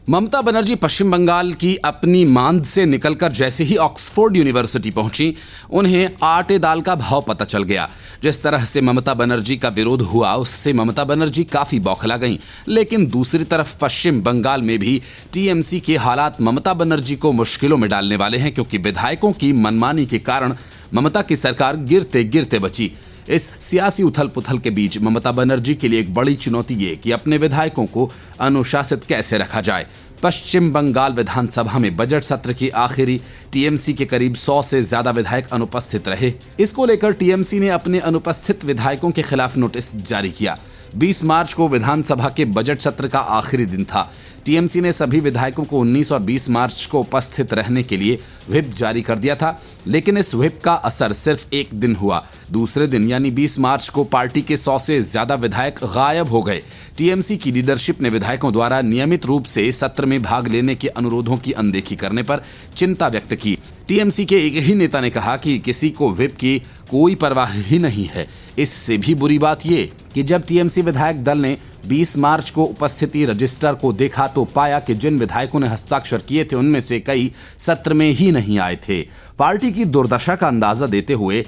ममता बनर्जी पश्चिम बंगाल की अपनी मांद से निकलकर जैसे ही ऑक्सफोर्ड यूनिवर्सिटी पहुंची, उन्हें आटे दाल का भाव पता चल गया। जिस तरह से ममता बनर्जी का विरोध हुआ, उससे ममता बनर्जी काफी बौखला गईं। लेकिन दूसरी तरफ पश्चिम बंगाल में भी टीएमसी के हालात ममता बनर्जी को मुश्किलों में डालने वाले हैं, क्योंकि विधायकों की मनमानी के कारण ममता की सरकार गिरते गिरते बची। इस सियासी उथल पुथल के बीच ममता बनर्जी के लिए एक बड़ी चुनौती ये कि अपने विधायकों को अनुशासित कैसे रखा जाए। पश्चिम बंगाल विधानसभा में बजट सत्र की आखिरी टीएमसी के करीब 100 से ज्यादा विधायक अनुपस्थित रहे। इसको लेकर टीएमसी ने अपने अनुपस्थित विधायकों के खिलाफ नोटिस जारी किया। 20 मार्च को विधानसभा के बजट सत्र का आखिरी दिन था। टीएमसी ने सभी विधायकों को 19 और 20 मार्च को उपस्थित रहने के लिए व्हिप जारी कर दिया था, लेकिन इस व्हिप का असर सिर्फ एक दिन हुआ। दूसरे दिन यानी 20 मार्च को पार्टी के 100 से ज्यादा विधायक गायब हो गए। टीएमसी की लीडरशिप ने विधायकों द्वारा नियमित रूप से सत्र में भाग लेने के अनुरोधों की अनदेखी करने पर चिंता व्यक्त की। टीएमसी के एक ही नेता ने कहा कि किसी को व्हिप की कोई परवाह ही नहीं है। इससे भी बुरी बात ये कि जब टीएमसी विधायक दल ने 20 मार्च को उपस्थिति रजिस्टर को देखा तो पाया कि जिन विधायकों ने हस्ताक्षर किए थे उनमें से कई सत्र में ही नहीं आए थे। पार्टी की दुर्दशा का अंदाजा देते हुए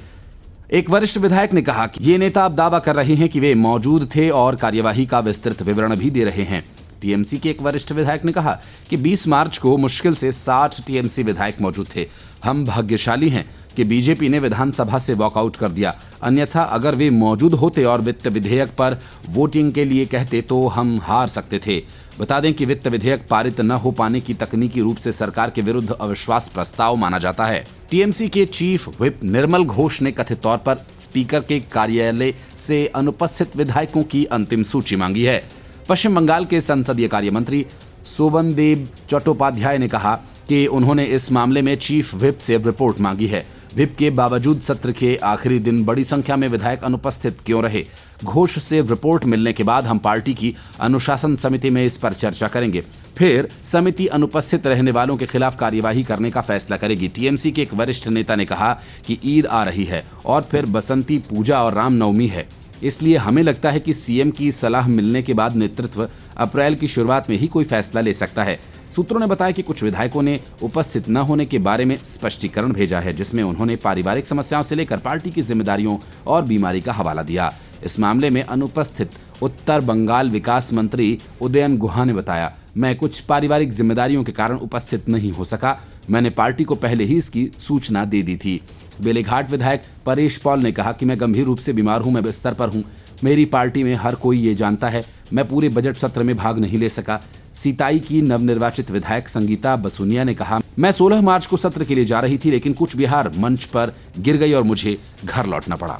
एक वरिष्ठ विधायक ने कहा कि ये नेता अब दावा कर रहे हैं कि वे मौजूद थे और कार्यवाही का विस्तृत विवरण भी दे रहे हैं। टीएमसी के एक वरिष्ठ विधायक ने कहा कि 20 मार्च को मुश्किल से 60 टीएमसी विधायक मौजूद थे। हम भाग्यशाली हैं कि बीजेपी ने विधानसभा से वॉकआउट कर दिया, अन्यथा अगर वे मौजूद होते और वित्त विधेयक पर वोटिंग के लिए कहते तो हम हार सकते थे। बता दें कि वित्त विधेयक पारित न हो पाने की तकनीकी रूप से सरकार के विरुद्ध अविश्वास प्रस्ताव माना जाता है। टीएमसी के चीफ व्हिप निर्मल घोष ने कथित तौर पर स्पीकर के कार्यालय से अनुपस्थित विधायकों की अंतिम सूची मांगी है। पश्चिम बंगाल के संसदीय कार्य मंत्री शोभनदेव चट्टोपाध्याय ने कहा कि उन्होंने इस मामले में चीफ व्हिप से रिपोर्ट मांगी है। व्हिप के बावजूद सत्र के आखिरी दिन बड़ी संख्या में विधायक अनुपस्थित क्यों रहे? घोष से रिपोर्ट मिलने के बाद हम पार्टी की अनुशासन समिति में इस पर चर्चा करेंगे। फिर समिति अनुपस्थित रहने वालों के खिलाफ कार्यवाही करने का फैसला करेगी। टीएमसी के एक वरिष्ठ नेता ने कहा कि ईद आ रही है और फिर बसंती पूजा और रामनवमी है, इसलिए हमें लगता है कि सीएम की सलाह मिलने के बाद नेतृत्व अप्रैल की शुरुआत में ही कोई फैसला ले सकता है। सूत्रों ने बताया कि कुछ विधायकों ने उपस्थित न होने के बारे में स्पष्टीकरण भेजा है, जिसमें उन्होंने पारिवारिक समस्याओं से लेकर पार्टी की जिम्मेदारियों और बीमारी का हवाला दिया। इस मामले में अनुपस्थित उत्तर बंगाल विकास मंत्री उदयन गुहा ने बताया, मैं कुछ पारिवारिक जिम्मेदारियों के कारण उपस्थित नहीं हो सका। मैंने पार्टी को पहले ही इसकी सूचना दे दी थी। बेलेघाट विधायक परेश पॉल ने कहा कि मैं गंभीर रूप से बीमार हूं, मैं बिस्तर पर हूं। मेरी पार्टी में हर कोई ये जानता है। मैं पूरे बजट सत्र में भाग नहीं ले सका। सीताई की नवनिर्वाचित विधायक संगीता बसुनिया ने कहा, मैं 16 मार्च को सत्र के लिए जा रही थी, लेकिन कुछ बिहार मंच पर गिर गई और मुझे घर लौटना पड़ा।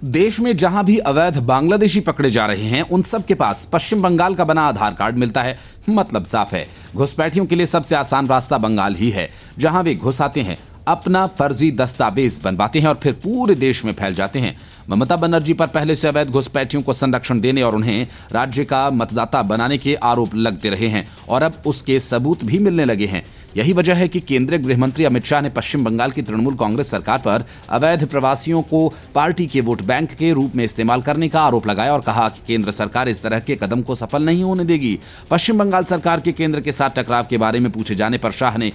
देश में जहां भी अवैध बांग्लादेशी पकड़े जा रहे हैं, उन सब के पास पश्चिम बंगाल का बना आधार कार्ड मिलता है। मतलब साफ है, घुसपैठियों के लिए सबसे आसान रास्ता बंगाल ही है। जहां वे घुस आते हैं, अपना फर्जी दस्तावेज बनवाते हैं और फिर पूरे देश में फैल जाते हैं। ममता बनर्जी पर पहले से अवैध घुसपैठियों को संरक्षण देने और उन्हें राज्य का मतदाता बनाने के आरोप लगते रहे हैं और अब उसके सबूत भी मिलने लगे हैं। यही वजह है कि केंद्रीय गृह मंत्री अमित शाह ने पश्चिम बंगाल की तृणमूल कांग्रेस सरकार पर अवैध प्रवासियों को पार्टी के वोट बैंक के रूप में इस्तेमाल करने का आरोप लगाया और कहा कि केंद्र सरकार इस तरह के कदम को सफल नहीं होने देगी। पश्चिम बंगाल सरकार के केंद्र के साथ टकराव के बारे में पूछे जाने पर शाह ने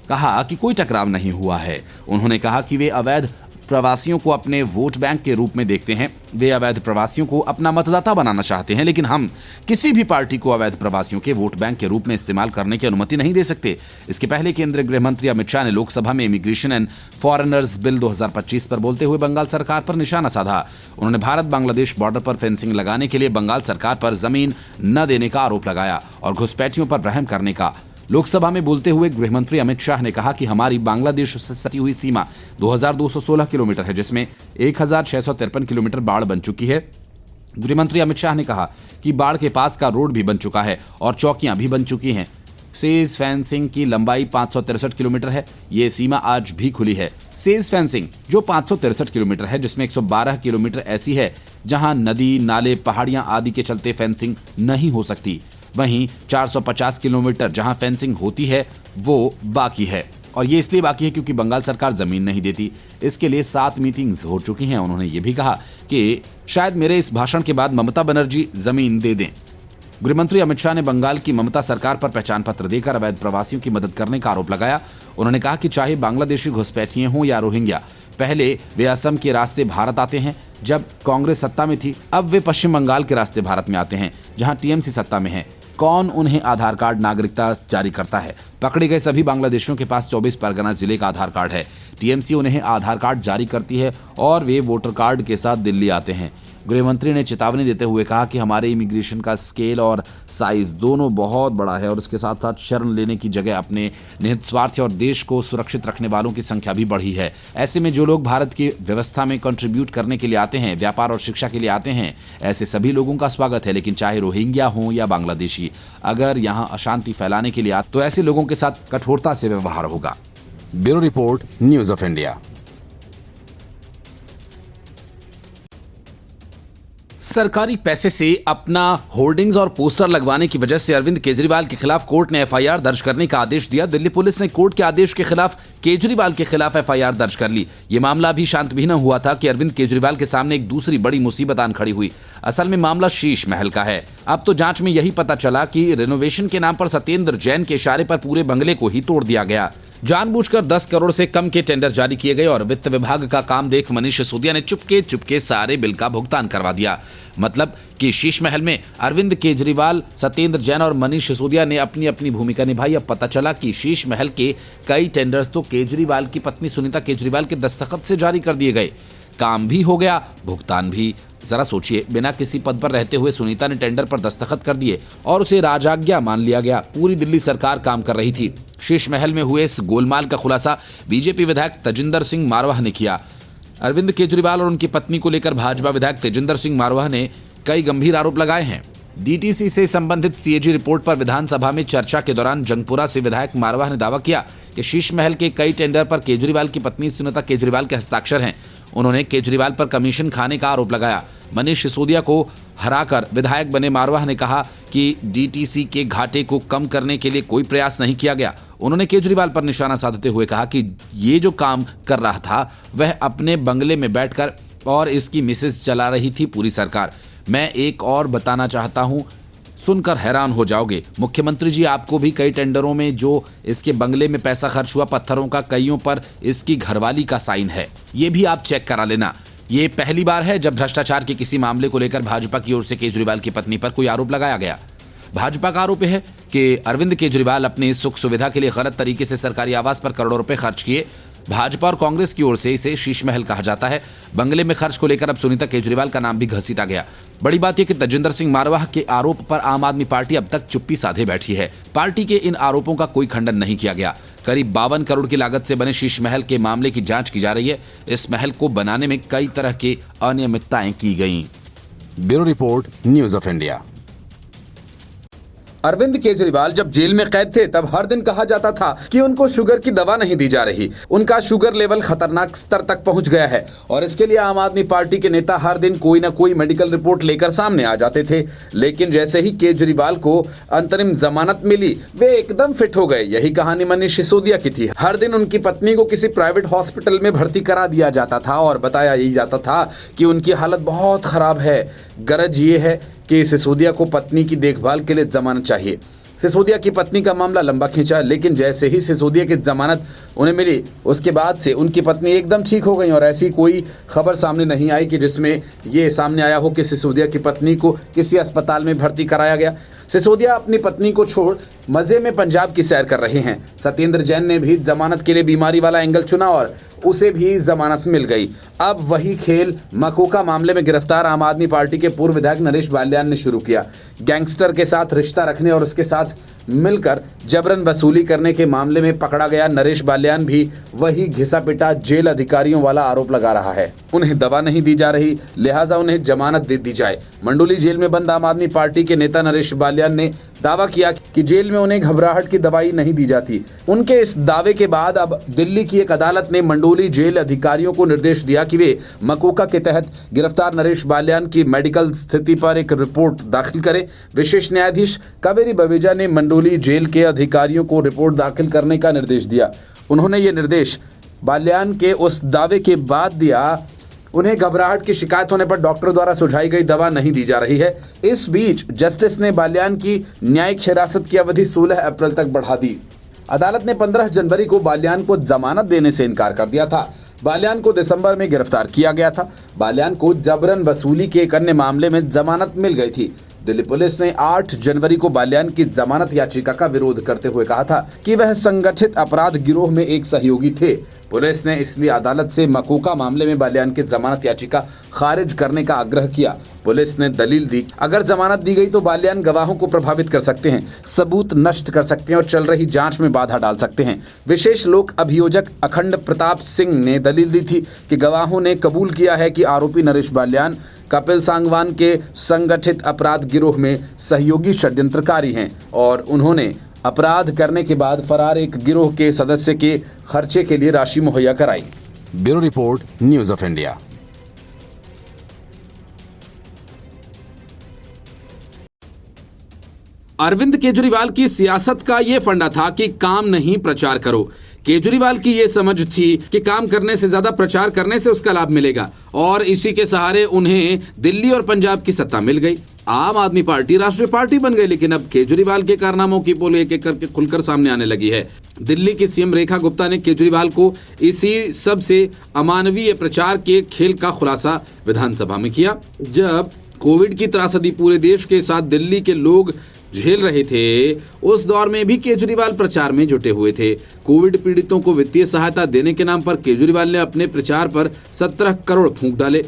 कहा कि कोई टकराव नहीं हुआ है। उन्होंने कहा कि वे अवैध प्रवासियों को अपने वोट बैंक के रूप में देखते हैं। वे अवैध प्रवासियों को अपना मतदाता बनाना चाहते हैं, लेकिन हम किसी भी पार्टी को अवैध प्रवासियों के वोट बैंक के रूप में इस्तेमाल करने की अनुमति नहीं दे सकते। इसके पहले केंद्रीय गृह मंत्री अमित शाह ने लोकसभा में इमिग्रेशन एंड फॉरेनर्स बिल 2025 पर बोलते हुए बंगाल सरकार पर निशाना साधा। उन्होंने भारत बांग्लादेश बॉर्डर पर फेंसिंग लगाने के लिए बंगाल सरकार पर जमीन न देने का आरोप लगाया और घुसपैठियों पर रहम करने का। लोकसभा में बोलते हुए गृह मंत्री अमित शाह ने कहा कि हमारी बांग्लादेश से सटी हुई सीमा 2216 किलोमीटर है, जिसमें 1653 किलोमीटर बाढ़ बन चुकी है। गृह मंत्री अमित शाह ने कहा कि बाढ़ के पास का रोड भी बन चुका है और चौकियां भी बन चुकी हैं। सेज फेंसिंग की लंबाई 563 किलोमीटर है। ये सीमा आज भी खुली है। सेज फेंसिंग जो 563 किलोमीटर है, जिसमें 112 किलोमीटर ऐसी है जहां नदी, नाले, पहाड़ियां आदि के चलते फेंसिंग नहीं हो सकती। वहीं 450 किलोमीटर जहां फेंसिंग होती है वो बाकी है। और ये इसलिए बाकी है क्योंकि बंगाल सरकार जमीन नहीं देती। इसके लिए 7 मीटिंग्स हो चुकी हैं। उन्होंने ये भी कहा कि शायद मेरे इस भाषण के बाद ममता बनर्जी जमीन दे दें। गृहमंत्री अमित शाह ने बंगाल की ममता सरकार पर पहचान पत्र देकर अवैध प्रवासियों की मदद करने का आरोप लगाया। उन्होंने कहा कि चाहे बांग्लादेशी घुसपैठिए हों या रोहिंग्या, पहले वे असम के रास्ते भारत आते हैं। जब कांग्रेस सत्ता में थी, अब वे पश्चिम बंगाल के रास्ते भारत में आते हैं जहां टीएमसी सत्ता में है। कौन उन्हें आधार कार्ड नागरिकता जारी करता है? पकड़े गए सभी बांग्लादेशियों के पास 24 परगना जिले का आधार कार्ड है। टीएमसी उन्हें आधार कार्ड जारी करती है और वे वोटर कार्ड के साथ दिल्ली आते हैं। गृहमंत्री ने चेतावनी देते हुए कहा कि हमारे इमिग्रेशन का स्केल और साइज दोनों बहुत बड़ा है और इसके साथ साथ शरण लेने की जगह अपने निहित स्वार्थ और देश को सुरक्षित रखने वालों की संख्या भी बढ़ी है। ऐसे में जो लोग भारत की व्यवस्था में कंट्रीब्यूट करने के लिए आते हैं, व्यापार और शिक्षा के लिए आते हैं, ऐसे सभी लोगों का स्वागत है। लेकिन चाहे रोहिंग्या हो या बांग्लादेशी, अगर यहाँ अशांति फैलाने के लिए आते तो ऐसे लोगों के साथ कठोरता से व्यवहार होगा। Bureau report, news of India. सरकारी पैसे से अपना होर्डिंग्स और पोस्टर लगवाने की वजह से अरविंद केजरीवाल के खिलाफ कोर्ट ने एफआईआर दर्ज करने का आदेश दिया। दिल्ली पुलिस ने कोर्ट के आदेश के खिलाफ केजरीवाल के खिलाफ एफआईआर दर्ज कर ली। ये मामला अभी शांत भी न हुआ था कि अरविंद केजरीवाल के सामने एक दूसरी बड़ी मुसीबत आन खड़ी हुई। असल में मामला शीश महल का है। अब तो जांच में यही पता चला कि रेनोवेशन के नाम पर सत्येंद्र जैन के इशारे पर पूरे बंगले को ही तोड़ दिया गया। जानबूझकर 10 करोड़ से कम के टेंडर जारी किए गए और वित्त विभाग का काम देख मनीष सिसोदिया ने चुपके चुपके सारे बिल का भुगतान करवा दिया। मतलब कि शीश महल में अरविंद केजरीवाल, सत्येंद्र जैन और मनीष सिसोदिया ने अपनी अपनी भूमिका निभाई। अब पता चला कि शीश महल के कई टेंडर्स तो केजरीवाल की पत्नी सुनीता केजरीवाल के दस्तखत से जारी कर दिए गए। काम भी हो गया, भुगतान भी। जरा सोचिए, बिना किसी पद पर रहते हुए सुनीता ने टेंडर पर दस्तखत कर दिए और उसे राजाज्ञा मान लिया गया। पूरी दिल्ली सरकार काम कर रही थी। शीश महल में हुए इस गोलमाल का खुलासा बीजेपी विधायक तेजिंदर सिंह मारवाह ने किया। अरविंद केजरीवाल और उनकी पत्नी को लेकर भाजपा विधायक तेजिंदर सिंह मारवाह ने कई गंभीर आरोप लगाए हैं। डीटीसी से संबंधित सीएजी रिपोर्ट पर विधानसभा में चर्चा के दौरान जंगपुरा से विधायक मारवाह ने दावा किया कि शीश महल के कई टेंडर पर केजरीवाल की पत्नी सुनीता केजरीवाल के हस्ताक्षर हैं। उन्होंने केजरीवाल पर कमीशन खाने का आरोप लगाया। मनीष सिसोदिया को हराकर विधायक बने मारवाह ने कहा कि डीटीसी के घाटे को कम करने के लिए कोई प्रयास नहीं किया गया। उन्होंने केजरीवाल पर निशाना साधते हुए कहा कि ये जो काम कर रहा था वह अपने बंगले में बैठकर और इसकी मिसेज चला रही थी पूरी सरकार। मैं एक और बताना चाहता हूं, सुनकर हैरान हो जाओगे मुख्यमंत्री जी, आपको भी कई टेंडरों में जो इसके बंगले में पैसा खर्च हुआ, पत्थरों का कईयों पर इसकी घरवाली का साइन है। ये भी आप चेक करा लेना। ये पहली बार है जब भ्रष्टाचार के किसी मामले को लेकर भाजपा की ओर से केजरीवाल की पत्नी पर कोई आरोप लगाया गया। भाजपा का आरोप है कि अरविंद केजरीवाल अपनी सुख सुविधा के लिए गलत तरीके से सरकारी आवास पर करोड़ों रुपए खर्च किए। भाजपा और कांग्रेस की ओर से इसे शीश महल कहा जाता है। बंगले में खर्च को लेकर अब सुनीता केजरीवाल का नाम भी घसीटा गया। बड़ी बात यह कि तेजिंदर सिंह मारवाह के आरोप पर आम आदमी पार्टी अब तक चुप्पी साधे बैठी है। पार्टी के इन आरोपों का कोई खंडन नहीं किया गया। करीब 52 करोड़ की लागत से बने शीश महल के मामले की जांच की जा रही है। इस महल को बनाने में कई तरह की अनियमितताएं की गई। Bureau report, news of India. Arvind Kejriwal जब जेल में कैद थे तब हर दिन कहा जाता था कि उनको शुगर की दवा नहीं दी जा रही, उनका शुगर लेवल खतरनाक स्तर तक पहुंच गया है और इसके लिए आम आदमी पार्टी के नेता हर दिन कोई ना कोई मेडिकल रिपोर्ट लेकर सामने आ जाते थे। लेकिन जैसे ही केजरीवाल को अंतरिम जमानत मिली, वे एकदम फिट हो गए। यही कहानी मनीष सिसोदिया की थी। हर दिन उनकी पत्नी को किसी प्राइवेट हॉस्पिटल में भर्ती करा दिया जाता था और बताया यही जाता था कि उनकी हालत बहुत खराब है। गरज ये है कि सिसोदिया को पत्नी की देखभाल के लिए जमानत चाहिए। सिसोदिया की पत्नी का मामला लंबा खींचा, लेकिन जैसे ही सिसोदिया की जमानत उन्हें मिली, उसके बाद से उनकी पत्नी एकदम ठीक हो गई और ऐसी कोई खबर सामने नहीं आई कि जिसमें ये सामने आया हो कि सिसोदिया की पत्नी को किसी अस्पताल में भर्ती कराया गया। सिसोदिया अपनी पत्नी को छोड़ मजे में पंजाब की सैर कर रहे हैं। सत्येंद्र जैन ने भी जमानत के लिए बीमारी वाला एंगल चुना और उसे भी जमानत मिल गई। अब वही खेल मकोका मामले में गिरफ्तार आम आदमी पार्टी के पूर्व विधायक नरेश बाल्यान ने शुरू किया। गैंगस्टर के साथ रिश्ता रखने और उसके साथ मिलकर जबरन वसूली करने के मामले में पकड़ा गया नरेश बाल्यान भी वही घिसा पिटा जेल अधिकारियों वाला आरोप लगा रहा है। उन्हें दवा नहीं दी जा रही, लिहाजा उन्हें जमानत दे दी जाए। मंडोली जेल में बंद आम आदमी पार्टी के नेता नरेश बाल्यान ने दावा किया कि जेल में उन्हें घबराहट की दवाई नहीं दी जाती। उनके इस दावे के बाद अब दिल्ली की एक अदालत ने मंडोली जेल अधिकारियों को निर्देश दिया कि वे मकोका के तहत गिरफ्तार नरेश बाल्यान की मेडिकल स्थिति पर एक रिपोर्ट दाखिल करें। विशेष न्यायाधीश कावेरी बवेजा ने मंडोली जेल के अधिकारियों को रिपोर्ट दाखिल करने का निर्देश दिया। उन्होंने ये निर्देश बाल्यान के उस दावे के बाद दिया उन्हें घबराहट की शिकायत होने पर डॉक्टर द्वारा सुझाई गई दवा नहीं दी जा रही है। इस बीच जस्टिस ने बाल्यान की न्यायिक हिरासत की अवधि 16 अप्रैल तक बढ़ा दी। अदालत ने 15 जनवरी को बाल्यान को जमानत देने से इनकार कर दिया था। बाल्यान को दिसंबर में गिरफ्तार किया गया था। बाल्यान को जबरन वसूली के एक अन्य मामले में जमानत मिल गई थी। दिल्ली पुलिस ने 8 जनवरी को बाल्यान की जमानत याचिका का विरोध करते हुए कहा था कि वह संगठित अपराध गिरोह में एक सहयोगी थे। पुलिस ने इसलिए अदालत से मकोका मामले में बाल्यान की जमानत याचिका खारिज करने का आग्रह किया। पुलिस ने दलील दी, अगर जमानत दी गई तो बाल्यान गवाहों को प्रभावित कर सकते हैं, सबूत नष्ट कर सकते हैं और चल रही जांच में बाधा डाल सकते हैं। विशेष लोक अभियोजक अखंड प्रताप सिंह ने दलील दी थी कि गवाहों ने कबूल किया है कि आरोपी नरेश बाल्यान कपिल सांगवान के संगठित अपराध गिरोह में सहयोगी षड्यंत्रकारी हैं और उन्होंने अपराध करने के बाद फरार एक गिरोह के सदस्य के खर्चे के लिए राशि मुहैया कराई। Bureau report, news of India. Arvind Kejriwal की सियासत का ये फंडा था कि काम नहीं प्रचार करो। केजरीवाल की ये समझ थी कि काम करने से ज्यादा प्रचार करने से उसका लाभ मिलेगा और इसी के सहारे उन्हें दिल्ली और पंजाब की सत्ता मिल गई। आम आदमी पार्टी राष्ट्रीय पार्टी बन गई, लेकिन अब केजरीवाल के कारनामों की पोल एक एक करके खुलकर सामने आने लगी है। दिल्ली की सीएम रेखा गुप्ता ने केजरीवाल को इसी सब से अमानवीय प्रचार के खेल का खुलासा विधानसभा में किया। जब कोविड की त्रासदी पूरे देश के साथ दिल्ली के लोग झेल रहे थे, उस दौर में भी केजरीवाल प्रचार में जुटे हुए थे। कोविड पीड़ितों को वित्तीय सहायता देने के नाम पर केजरीवाल ने अपने प्रचार पर 17 करोड़ फूंक डाले,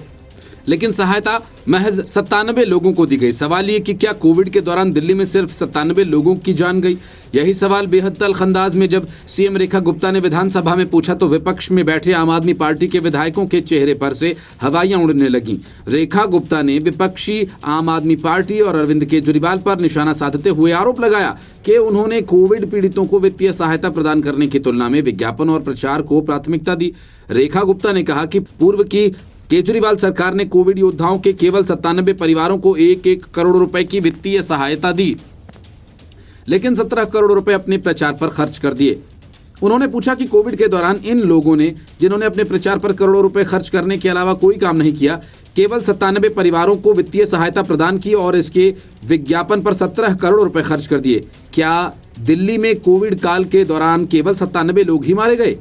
लेकिन सहायता महज 97 लोगों को दी गई। सवाल ये कि क्या कोविड के दौरान दिल्ली में सिर्फ 97 लोगों की जान गई? यही सवाल बेहद तल्ख अंदाज में जब सीएम रेखा गुप्ता ने विधानसभा में पूछा तो विपक्ष में बैठे आम आदमी पार्टी के विधायकों के चेहरे पर से हवाइयां उड़ने लगीं। रेखा गुप्ता ने विपक्षी आम आदमी पार्टी और अरविंद केजरीवाल पर निशाना साधते हुए आरोप लगाया कि उन्होंने कोविड पीड़ितों को वित्तीय सहायता प्रदान करने की तुलना में विज्ञापन और प्रचार को प्राथमिकता दी। रेखा गुप्ता ने कहा कि पूर्व की केजरीवाल सरकार ने कोविड योद्धाओं के केवल 97 परिवारों को 1-1 करोड़ रुपए की वित्तीय सहायता दी, लेकिन 17 करोड़ रुपए अपने प्रचार पर खर्च कर दिए। उन्होंने पूछा कि कोविड के दौरान इन लोगों ने, जिन्होंने अपने प्रचार पर करोड़ों रुपए खर्च करने के अलावा कोई काम नहीं किया, केवल 97 परिवारों को वित्तीय सहायता प्रदान की और इसके विज्ञापन पर 17 करोड़ रुपए खर्च कर दिए। क्या दिल्ली में कोविड काल के दौरान केवल 97 लोग ही मारे गए?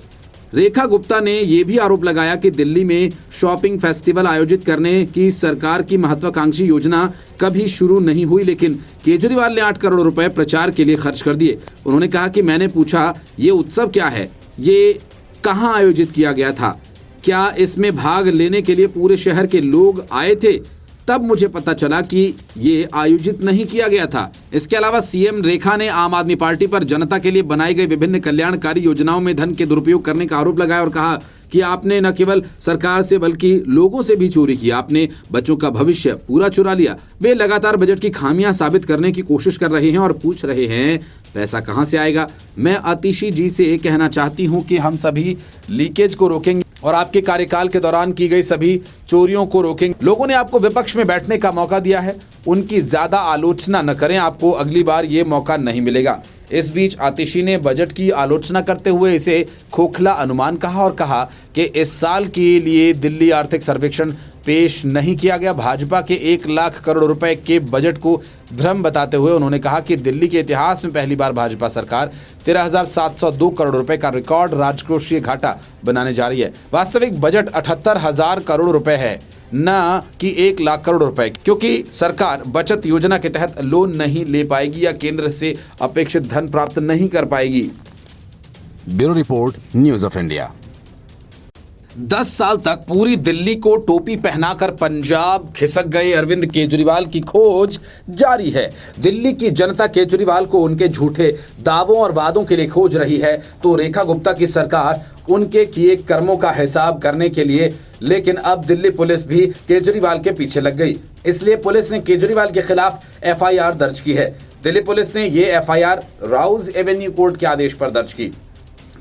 रेखा गुप्ता ने यह भी आरोप लगाया कि दिल्ली में शॉपिंग फेस्टिवल आयोजित करने की सरकार की महत्वाकांक्षी योजना कभी शुरू नहीं हुई, लेकिन केजरीवाल ने 8 करोड़ रुपए प्रचार के लिए खर्च कर दिए। उन्होंने कहा कि मैंने पूछा, ये उत्सव क्या है, ये कहां आयोजित किया गया था, क्या इसमें भाग लेने के लिए पूरे शहर के लोग आए थे? तब मुझे पता चला कि ये आयोजित नहीं किया गया था। इसके अलावा सीएम रेखा ने आम आदमी पार्टी पर जनता के लिए बनाई गई विभिन्न कल्याणकारी योजनाओं में धन के दुरुपयोग करने का आरोप लगाया और कहा कि आपने न केवल सरकार से बल्कि लोगों से भी चोरी की, आपने बच्चों का भविष्य पूरा चुरा लिया। वे लगातार बजट की खामियां साबित करने की कोशिश कर रहे हैं और पूछ रहे हैं पैसा कहां से आएगा। मैं आतिशी जी से कहना चाहती हूं कि हम सभी लीकेज को रोकेंगे और आपके कार्यकाल के दौरान की गई सभी चोरियों को रोकेंगे। लोगों ने आपको विपक्ष में बैठने का मौका दिया है, उनकी ज्यादा आलोचना न करें, आपको अगली बार ये मौका नहीं मिलेगा। इस बीच आतिशी ने बजट की आलोचना करते हुए इसे खोखला अनुमान कहा और कहा कि इस साल के लिए दिल्ली आर्थिक सर्वेक्षण पेश नहीं किया गया। भाजपा के 1 लाख करोड़ रुपए के बजट को भ्रम बताते हुए उन्होंने कहा कि दिल्ली के इतिहास में पहली बार भाजपा सरकार 13,702 करोड़ रुपए का रिकॉर्ड राजकोषीय घाटा बनाने जा रही है। वास्तविक बजट 78,000 करोड़ रुपए है, न कि 1 लाख करोड़ रुपए, क्योंकि सरकार बचत योजना के तहत लोन नहीं ले पाएगी या केंद्र से अपेक्षित धन प्राप्त नहीं कर पाएगी। Bureau report, news of India. 10 साल तक पूरी दिल्ली को टोपी पहनाकर पंजाब खिसक गए अरविंद केजरीवाल की खोज जारी है। दिल्ली की जनता केजरीवाल को उनके झूठे दावों और वादों के लिए खोज रही है, तो रेखा गुप्ता की सरकार उनके किए कर्मों का हिसाब करने के लिए। लेकिन अब दिल्ली पुलिस भी केजरीवाल के पीछे लग गई, इसलिए पुलिस ने केजरीवाल के खिलाफ FIR दर्ज की है। दिल्ली पुलिस ने ये FIR राउज एवेन्यू कोर्ट के आदेश पर दर्ज की।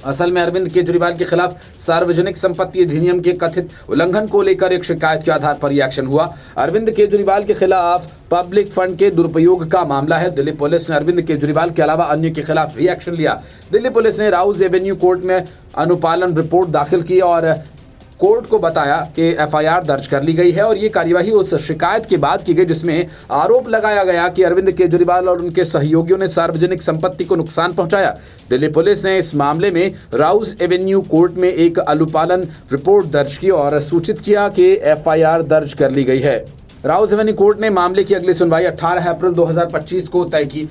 असल में अरविंद केजरीवाल के खिलाफ सार्वजनिक संपत्ति अधिनियम के कथित उल्लंघन को लेकर एक शिकायत के आधार पर यह एक्शन हुआ। अरविंद केजरीवाल के खिलाफ पब्लिक फंड के दुरुपयोग का मामला है। दिल्ली पुलिस ने अरविंद केजरीवाल के अलावा अन्य के खिलाफ भी एक्शन लिया। दिल्ली पुलिस ने राउज एवेन्यू कोर्ट में अनुपालन रिपोर्ट दाखिल की और कोर्ट को बताया कि एफआईआर दर्ज कर ली गई है और ये कार्यवाही उस शिकायत के बाद की गई जिसमें आरोप लगाया गया कि अरविंद केजरीवाल और उनके सहयोगियों ने सार्वजनिक संपत्ति को नुकसान पहुंचाया। दिल्ली पुलिस ने इस मामले में राउज एवेन्यू कोर्ट में एक अनुपालन रिपोर्ट दर्ज की और सूचित किया कि एफआईआर दर्ज कर ली गई है। राउज एवेन्यू कोर्ट ने मामले की अगली सुनवाई 18 अप्रैल 2025 को तय की।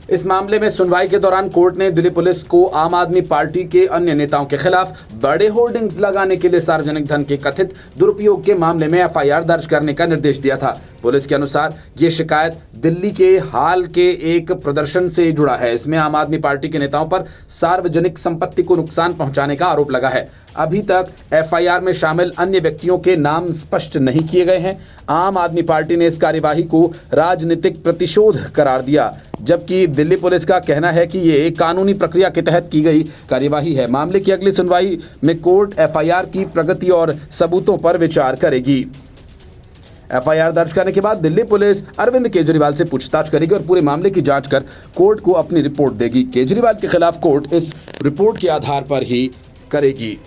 इस मामले में सुनवाई के दौरान कोर्ट ने दिल्ली पुलिस को आम आदमी पार्टी के अन्य नेताओं के खिलाफ बड़े होर्डिंग्स लगाने के लिए सार्वजनिक धन के कथित दुरुपयोग के मामले में एफआईआर दर्ज करने का निर्देश दिया था। पुलिस के अनुसार ये शिकायत दिल्ली के हाल के एक प्रदर्शन से जुड़ा है। इसमें आम आदमी पार्टी के नेताओं पर सार्वजनिक संपत्ति को नुकसान पहुंचाने का आरोप लगा है। अभी तक एफआईआर में शामिल अन्य व्यक्तियों के नाम स्पष्ट नहीं किए गए हैं। आम आदमी पार्टी ने इस कार्यवाही को राजनीतिक प्रतिशोध करार दिया, जबकि दिल्ली पुलिस का कहना है कि ये कानूनी प्रक्रिया के तहत की गई कार्यवाही है। मामले की अगली सुनवाई में कोर्ट एफआईआर की प्रगति और सबूतों पर विचार करेगी। एफआईआर दर्ज करने के बाद दिल्ली पुलिस अरविंद केजरीवाल से पूछताछ करेगी और पूरे मामले की जांच कर कोर्ट को अपनी रिपोर्ट देगी। केजरीवाल के खिलाफ कोर्ट इस रिपोर्ट के आधार पर ही करेगी।